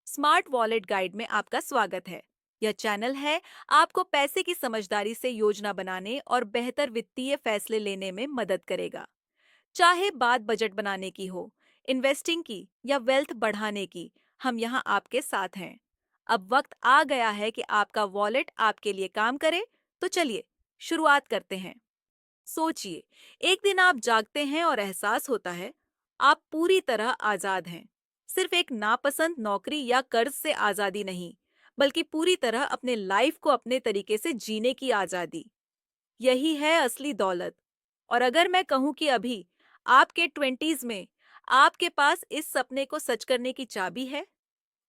Smart wallet guide में आपका स्वागत है। यह चैनल है आपको पैसे की समझदारी से योजना बनाने और बेहतर वित्तीय फैसले लेने में मदद करेगा। चाहे बात बजट बनाने की हो, इन्वेस्टिंग की या वेल्थ बढ़ाने की, हम यहाँ आपके साथ हैं। अब वक्त आ गया है कि आपका वॉलेट आपके लिए काम करे, तो चलिए शुरुआत करते हैं। सोचिए, एक दिन आप जागते हैं और एहसास होता है आप पूरी तरह आजाद हैं। सिर्फ एक नापसंद नौकरी या कर्ज से आजादी नहीं, बल्कि पूरी तरह अपने लाइफ को अपने तरीके से जीने की आजादी। यही है असली दौलत। और अगर मैं कहूं कि अभी आपके 20s में आपके पास इस सपने को सच करने की चाबी है,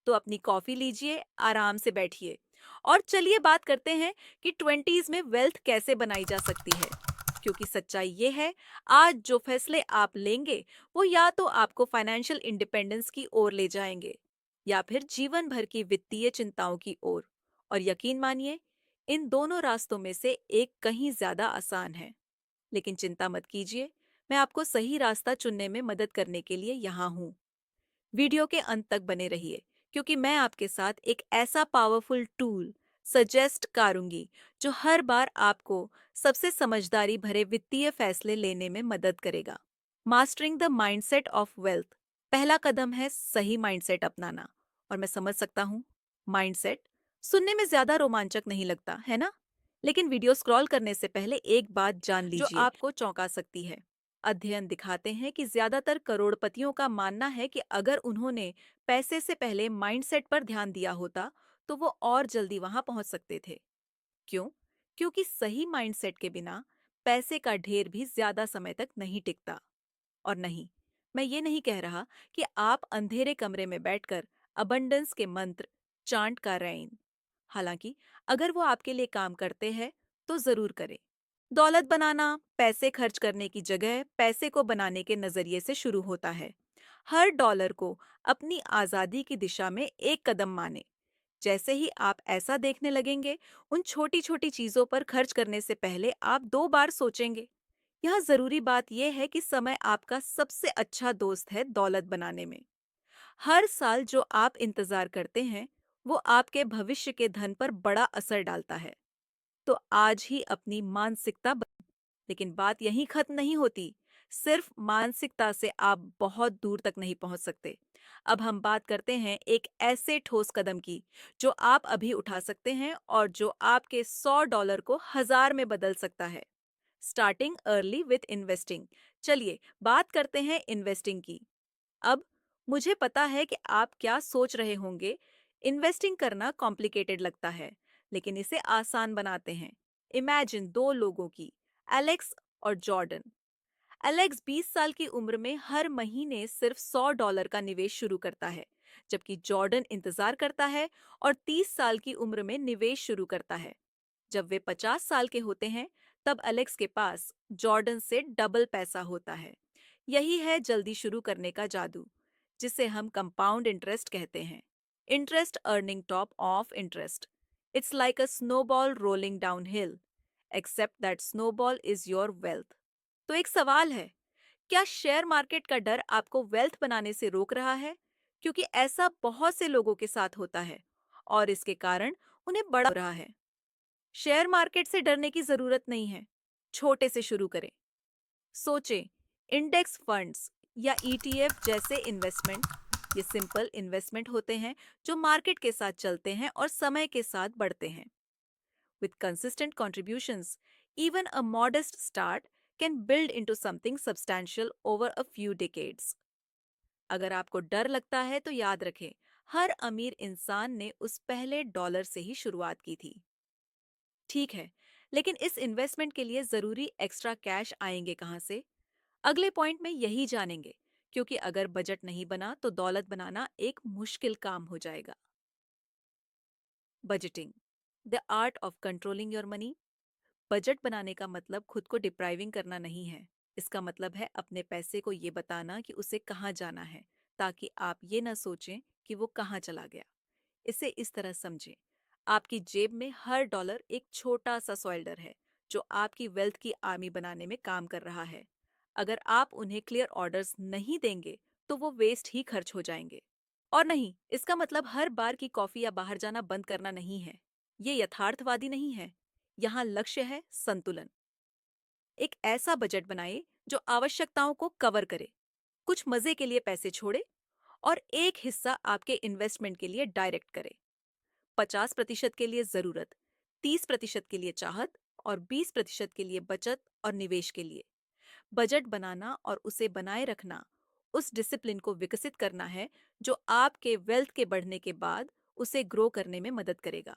तो अपनी कॉफी लीजिए, आराम से बैठिए और चलिए बात करते हैं कि 20s में वेल्थ कैसे बनाई जा सकती है। क्योंकि सच्चाई ये है, आज जो फैसले आप लेंगे वो या तो आपको फाइनेंशियल इंडिपेंडेंस की ओर ले जाएंगे या फिर जीवन भर की वित्तीय चिंताओं की ओर। और यकीन मानिए, इन दोनों रास्तों में से एक कहीं ज्यादा आसान है। लेकिन चिंता मत कीजिए, मैं आपको सही रास्ता चुनने में मदद करने के लिए यहाँ हूँ। वीडियो के अंत तक बने रहिए, क्योंकि मैं आपके साथ एक ऐसा पावरफुल टूल सजेस्ट करूंगी जो हर बार आपको सबसे समझदारी भरे वित्तीय फैसले लेने में मदद करेगा। Mastering the mindset of wealth. पहला कदम है सही माइंडसेट अपनाना। और मैं समझ सकता हूँ, माइंडसेट सुनने में ज्यादा रोमांचक नहीं लगता है ना? लेकिन वीडियो स्क्रॉल करने से पहले एक बात जान लीजिए जो आपको चौंका सकती है। अध्ययन दिखाते हैं कि ज्यादातर करोड़पतियों का मानना है कि अगर उन्होंने पैसे से पहले माइंडसेट पर ध्यान दिया होता, तो वो और जल्दी वहां पहुंच सकते थे। क्यों? क्योंकि सही माइंडसेट के बिना पैसे का ढेर भी ज्यादा समय तक नहीं टिकता। और नहीं, मैं ये नहीं कह रहा कि आप अंधेरे कमरे में बैठकर अबंडेंस के मंत्र चांट कर रहे हैं। हालांकि अगर वो आपके लिए काम करते हैं, तो जरूर करें। दौलत बनाना पैसे खर्च करने की जगह पैसे को बनाने के नजरिए से शुरू होता है। हर डॉलर को अपनी आजादी की दिशा में एक कदम माने। जैसे ही आप ऐसा देखने लगेंगे, उन छोटी छोटी चीजों पर खर्च करने से पहले आप 2 बार सोचेंगे। यह जरूरी बात यह है कि समय आपका सबसे अच्छा दोस्त है दौलत बनाने में। हर साल जो आप इंतजार करते हैं, वो आपके भविष्य के धन पर बड़ा असर डालता है। तो आज ही अपनी मानसिकता लेकिन बात यहीं खत्म नहीं होती। सिर्फ मानसिकता से आप बहुत दूर तक नहीं पहुंच सकते। अब हम बात करते हैं एक ऐसे ठोस कदम की जो आप अभी उठा सकते हैं और जो आपके $100 को 1000 में बदल सकता है। Starting early with investing. चलिए बात करते हैं इन्वेस्टिंग की। अब मुझे पता है कि आप क्या सोच रहे होंगे। इन्वेस्टिंग करना कॉम्प्लिकेटेड लगता है, लेकिन इसे आसान बनाते हैं। इमेजिन दो लोगों की, एलेक्स और जॉर्डन। एलेक्स 20 साल की उम्र में हर महीने सिर्फ $100 का निवेश शुरू करता है, जबकि जॉर्डन इंतजार करता है और 30 साल की उम्र में निवेश शुरू करता है। जब वे 50 साल के होते हैं, तब एलेक्स के पास जॉर्डन से डबल पैसा होता है। यही है जल्दी शुरू करने का जादू, जिसे हम कंपाउंड इंटरेस्ट कहते हैं। Interest earning top of interest. It's like a snowball rolling down hill, except that snowball is your wealth. तो एक सवाल है, क्या शेयर मार्केट का डर आपको वेल्थ बनाने से रोक रहा है? क्योंकि ऐसा बहुत से लोगों के साथ होता है और इसके कारण उन्हें बड़ा हो रहा है। शेयर मार्केट से डरने की जरूरत नहीं है। छोटे से शुरू करें। सोचें, इंडेक्स फंड्स या ईटीएफ जैसे इन्वेस्टमेंट। ये सिंपल इन्वेस्टमेंट होते हैं जो मार्केट के साथ चलते हैं और समय के साथ बढ़ते हैं। With consistent contributions, even a modest start can build into something substantial over a few decades. अगर आपको डर लगता है तो याद रखें, हर अमीर इंसान ने उस पहले डॉलर से ही शुरुआत की थी। ठीक है, लेकिन इस इन्वेस्टमेंट के लिए जरूरी एक्स्ट्रा कैश आएंगे कहाँ से? अगले पॉइंट में यही जानेंगे, क्योंकि अगर बजट नहीं बना तो दौलत बनाना एक मुश्किल काम हो जाएगा। Budgeting, the art of controlling your money. Budget बनाने का मतलब खुद को डिप्राइविंग करना नहीं है। इसका मतलब है अपने पैसे को ये बताना कि उसे कहाँ जाना है, ताकि आप ये ना सोचें कि वो कहाँ चला गया। इसे इस तरह समझें, आपकी जेब में हर डॉलर एक छोटा सा सोल्डर है जो आपकी वेल्थ की आर्मी बनाने में काम कर रहा है। अगर आप उन्हें क्लियर ऑर्डर्स नहीं देंगे, तो वो वेस्ट ही खर्च हो जाएंगे। और नहीं, इसका मतलब हर बार की कॉफी या बाहर जाना बंद करना नहीं है। ये यथार्थवादी नहीं है। यहाँ लक्ष्य है संतुलन। एक ऐसा बजट बनाए जो आवश्यकताओं को कवर करे, कुछ मजे के लिए पैसे छोड़े और एक हिस्सा आपके इन्वेस्टमेंट के लिए डायरेक्ट करे। 50% के लिए जरूरत, 30% के लिए चाहत और 20% के लिए बचत और निवेश के लिए। बजट बनाना और उसे बनाए रखना उस डिसिप्लिन को विकसित करना है जो आपके वेल्थ के बढ़ने के बाद उसे ग्रो करने में मदद करेगा।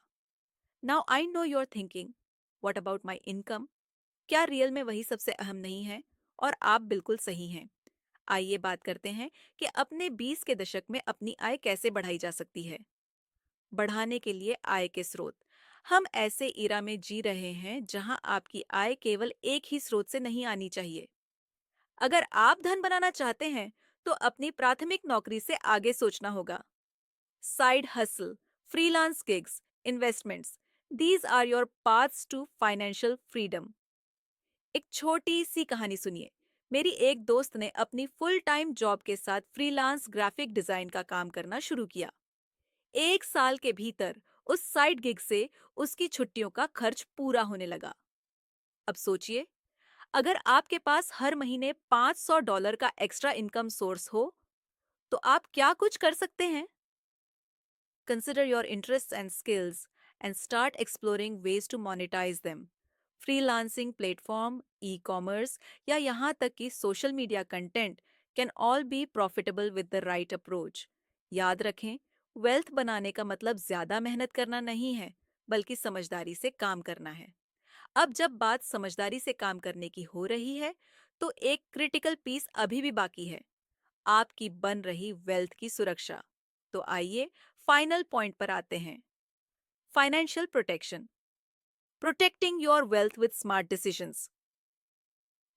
Now I know you are thinking, what about my income? क्या रियल में वही सबसे अहम नहीं है? और आप बिल्कुल सही हैं। आइए बात करते हैं कि अपने 20 के दशक में अपनी आय कैसे बढ़ाई जा सकती है। बढ़ाने के लिए आय के स्रोत। हम ऐसे इरा में जी रहे हैं जहां आपकी आय केवल एक ही स्रोत से नहीं आनी चाहिए। अगर आप धन बनाना चाहते हैं तो अपनी प्राथमिक नौकरी से आगे सोचना होगा। Side hustle, freelance gigs, investments, these are your paths to financial freedom. एक छोटी सी कहानी सुनिए। मेरी एक दोस्त ने अपनी फुल टाइम जॉब के साथ फ्रीलांस ग्राफिक डिजाइन का काम करना शुरू किया। 1 साल के भीतर उस साइड गिग से उसकी छुट्टियों का खर्च पूरा होने लगा। अब सोचिए, अगर आपके पास हर महीने $500 का एक्स्ट्रा इनकम सोर्स हो तो आप क्या कुछ कर सकते हैं। Consider your interests and skills and start exploring ways to monetize them. Freelancing platform, e commerce या यहाँ तक कि social media content can all be profitable with the right approach. याद रखें, वेल्थ बनाने का मतलब ज्यादा मेहनत करना नहीं है, बल्कि समझदारी से काम करना है। अब जब बात समझदारी से काम करने की हो रही है, तो एक क्रिटिकल पीस अभी भी बाकी है, आपकी बन रही वेल्थ की सुरक्षा। तो आइए फाइनल पॉइंट पर आते हैं। Financial protection. Protecting your wealth with smart decisions.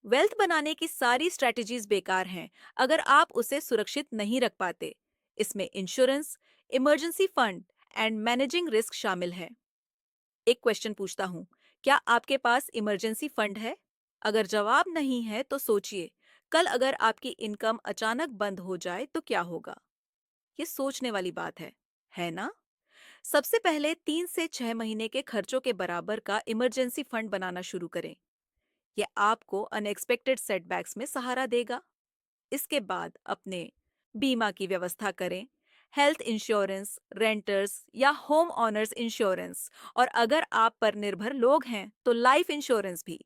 Wealth बनाने की सारी स्ट्रेटजीज बेकार हैं अगर आप उसे सुरक्षित नहीं रख पाते। इसमें insurance, emergency fund and managing risk शामिल है। एक क्वेश्चन पूछता हूँ, क्या आपके पास इमरजेंसी फंड है? अगर जवाब नहीं है तो सोचिए, कल अगर आपकी इनकम अचानक बंद हो जाए तो क्या होगा? ये सोचने वाली बात है ना? सबसे पहले 3 से 6 महीने के खर्चों के बराबर का इमरजेंसी फंड बनाना शुरू करें। यह आपको अनएक्सपेक्टेड सेटबैक्स में सहारा देगा। इसके बाद अपने बीमा की व्यवस्था करें, हेल्थ इंश्योरेंस, रेंटर्स या होम ऑनर्स इंश्योरेंस, और अगर आप पर निर्भर लोग हैं तो लाइफ इंश्योरेंस भी।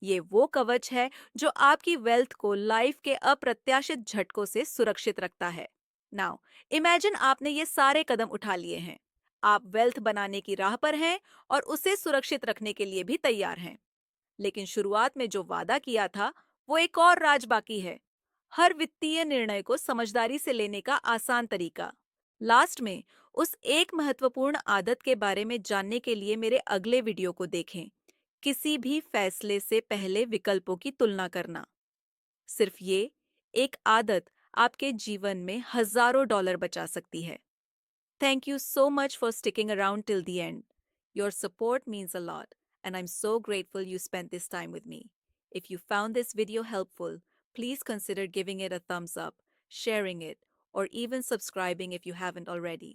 ये वो कवच है जो आपकी वेल्थ को लाइफ के अप्रत्याशित झटकों से सुरक्षित रखता है। नाउ इमेजिन आपने ये सारे कदम उठा लिए हैं। आप वेल्थ बनाने की राह पर हैं और उसे सुरक्षित रखने के लिए भी तैयार हैं। लेकिन शुरुआत में जो वादा किया था, वो एक और राज बाकी है। हर वित्तीय निर्णय को समझदारी से लेने का आसान तरीका। लास्ट में उस एक महत्वपूर्ण आदत के बारे में जानने के लिए मेरे अगले वीडियो को देखें। किसी भी फैसले से पहले विकल्पों की तुलना करना। सिर्फ ये एक आदत आपके जीवन में हजारों डॉलर बचा सकती है। Thank you so much for sticking around till the end. Your support means a lot, and I'm so grateful you spent this time with me. If you found this video helpful, please consider giving it a thumbs up, sharing it, or even subscribing if you haven't already.